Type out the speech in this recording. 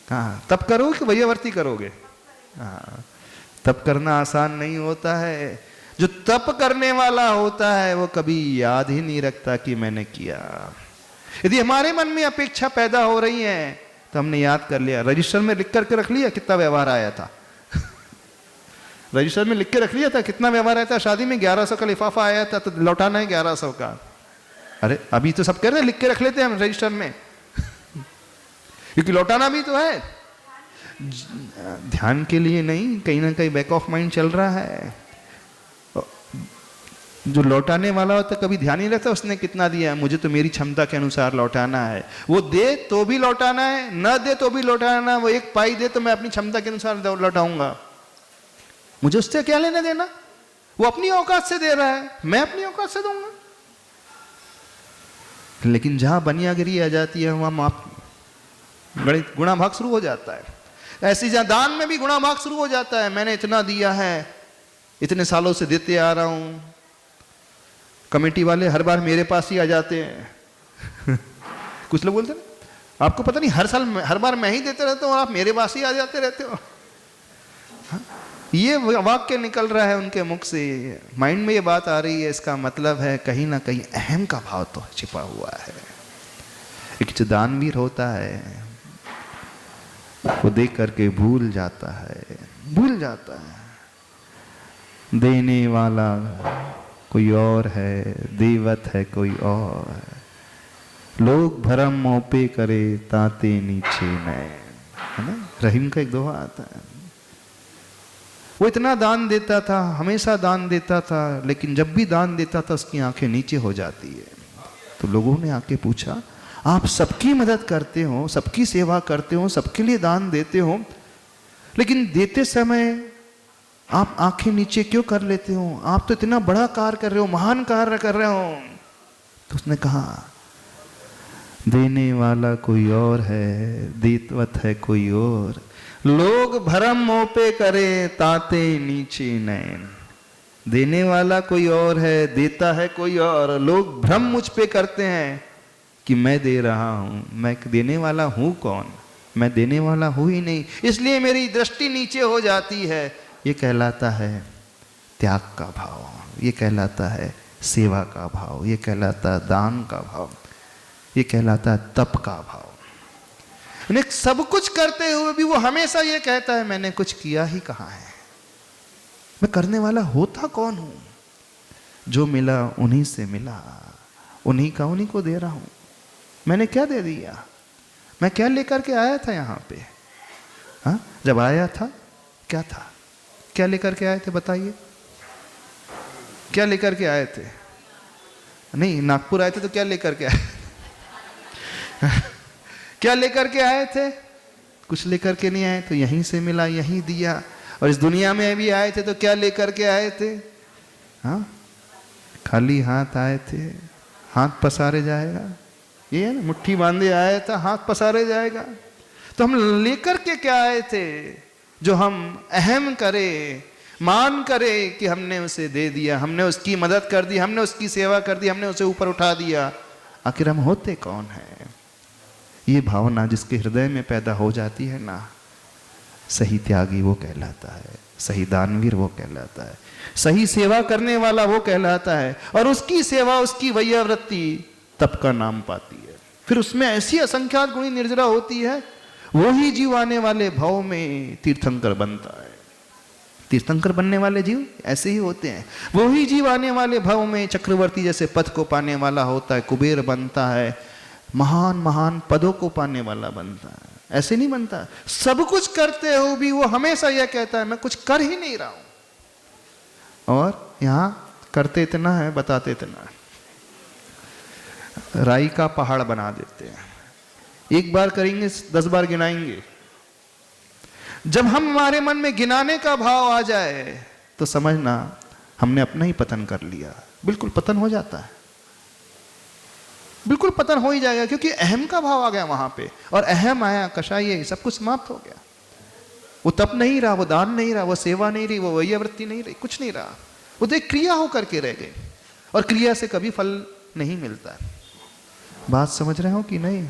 हाँ, तप करोगे कि वैयावर्ती करोगे? हाँ, तप करना आसान नहीं होता है। जो तप करने वाला होता है वो कभी याद ही नहीं रखता कि मैंने किया। यदि हमारे मन में अपेक्षा पैदा हो रही है तो हमने याद कर लिया, रजिस्टर में लिख करके रख लिया कितना व्यवहार आया था। रजिस्टर में लिख के रख लिया था कितना व्यवहार आया था। शादी में 1100 का लिफाफा आया था तो लौटाना है 1100 का। अरे अभी तो सब कह रहे हैं लिख के रख लेते हैं हम रजिस्टर में। क्योंकि लौटाना भी तो है, ध्यान के लिए नहीं, कहीं ना कहीं बैक ऑफ माइंड चल रहा है। जो लौटाने वाला होता कभी ध्यान नहीं रखता उसने कितना दिया है, मुझे तो मेरी क्षमता के अनुसार लौटाना है। वो दे तो भी लौटाना है, न दे तो भी लौटाना है। वो 1 पाई दे तो मैं अपनी क्षमता के अनुसार लौटाऊंगा, मुझे उससे क्या लेना देना। वो अपनी औकात से दे रहा है, मैं अपनी औकात से दूंगा। लेकिन जहां बनियागिरी आ जाती है वहां माप गुणा भाग शुरू हो जाता है। ऐसी जहां दान में भी गुणा भाग शुरू हो जाता है, मैंने इतना दिया है, इतने सालों से देते आ रहा हूं, कमेटी वाले हर बार मेरे पास ही आ जाते हैं। कुछ लोग बोलते हैं आपको पता नहीं हर बार मैं ही देते रहता हूं और आप मेरे पास ही आ जाते रहते हो। ये वाक्य निकल रहा है उनके मुख से, माइंड में ये बात आ रही है। इसका मतलब है कहीं ना कहीं अहम का भाव तो छिपा हुआ है। एक जो दानवीर होता है वो देख करके भूल जाता है देने वाला कोई और है, देवत है कोई और। लोग भरम मोपे करे ताते नीचे नैन, है ना? रहीम का एक दोहा आता है। वो इतना दान देता था, हमेशा दान देता था, लेकिन जब भी दान देता था उसकी आंखें नीचे हो जाती है। तो लोगों ने आके पूछा, आप सबकी मदद करते हो, सबकी सेवा करते हो, सबके लिए दान देते हो, लेकिन देते समय आप आंखें नीचे क्यों कर लेते हो? आप तो इतना बड़ा कार्य कर रहे हो, महान कार्य कर रहे हो। तो उसने कहा, देने वाला कोई और है, देवत है कोई और। लोग भरम मोपे करे ताते नीचे नैन। देने वाला कोई और है, देता है कोई और। लोग भ्रम मुझ पे करते हैं कि मैं दे रहा हूं, मैं देने वाला हूं कौन? मैं देने वाला हूं ही नहीं, इसलिए मेरी दृष्टि नीचे हो जाती है। ये कहलाता है त्याग का भाव, ये कहलाता है सेवा का भाव, ये कहलाता है दान का भाव, ये कहलाता है तप का भाव। सब कुछ करते हुए भी वो हमेशा ये कहता है मैंने कुछ किया ही कहां है, मैं करने वाला होता कौन हूं? जो मिला उन्हीं से मिला, उन्हीं का उन्हीं को दे रहा हूं। मैंने क्या दे दिया? मैं क्या लेकर के आया था यहां पे? हाँ, जब आया था क्या था? क्या लेकर के आए थे बताइए? क्या लेकर के आए थे? नहीं, नागपुर आए थे तो क्या लेकर के आए? क्या लेकर के आए थे? कुछ लेकर के नहीं आए, तो यहीं से मिला, यहीं दिया। और इस दुनिया में भी आए थे तो क्या लेकर के आए थे? हाँ, खाली हाथ आए थे, हाथ पसारे जाएगा। ये है ना, मुट्ठी बांधे आया था, हाथ पसारे जाएगा। तो हम लेकर के क्या आए थे? जो हम अहम करे, मान करे कि हमने उसे दे दिया, हमने उसकी मदद कर दी, हमने उसकी सेवा कर दी, हमने उसे ऊपर उठा दिया। आखिर हम होते कौन है? ये भावना जिसके हृदय में पैदा हो जाती है ना, सही त्यागी वो कहलाता है, सही दानवीर वो कहलाता है, सही सेवा करने वाला वो कहलाता है। और उसकी सेवा, उसकी वैयावृत्ति तप का नाम पाती है। फिर उसमें ऐसी असंख्यात गुणी निर्जरा होती है, वही जीव आने वाले भाव में तीर्थंकर बनता है। तीर्थंकर बनने वाले जीव ऐसे ही होते हैं। वही जीव आने वाले भाव में चक्रवर्ती जैसे पद को पाने वाला होता है, कुबेर बनता है, महान महान पदों को पाने वाला बनता है। ऐसे नहीं बनता। सब कुछ करते हो भी वो हमेशा यह कहता है मैं कुछ कर ही नहीं रहा हूं। और यहां करते इतना है, बताते इतना है। राई का पहाड़ बना देते हैं, एक बार करेंगे 10 बार गिनाएंगे। जब हम हमारे मन में गिनाने का भाव आ जाए तो समझना हमने अपना ही पतन कर लिया। बिल्कुल पतन हो जाता है, बिल्कुल पतन हो ही जाएगा, क्योंकि अहम का भाव आ गया वहां पे। और अहम आया, कषाय, सब कुछ समाप्त हो गया। वो तप नहीं रहा, वो दान नहीं रहा, वो सेवा नहीं रही, वो वैयावृत्ति नहीं रही, कुछ नहीं रहा। वो तो एक क्रिया होकर के रह गई, और क्रिया से कभी फल नहीं मिलता। बात समझ रहे हो कि नहीं?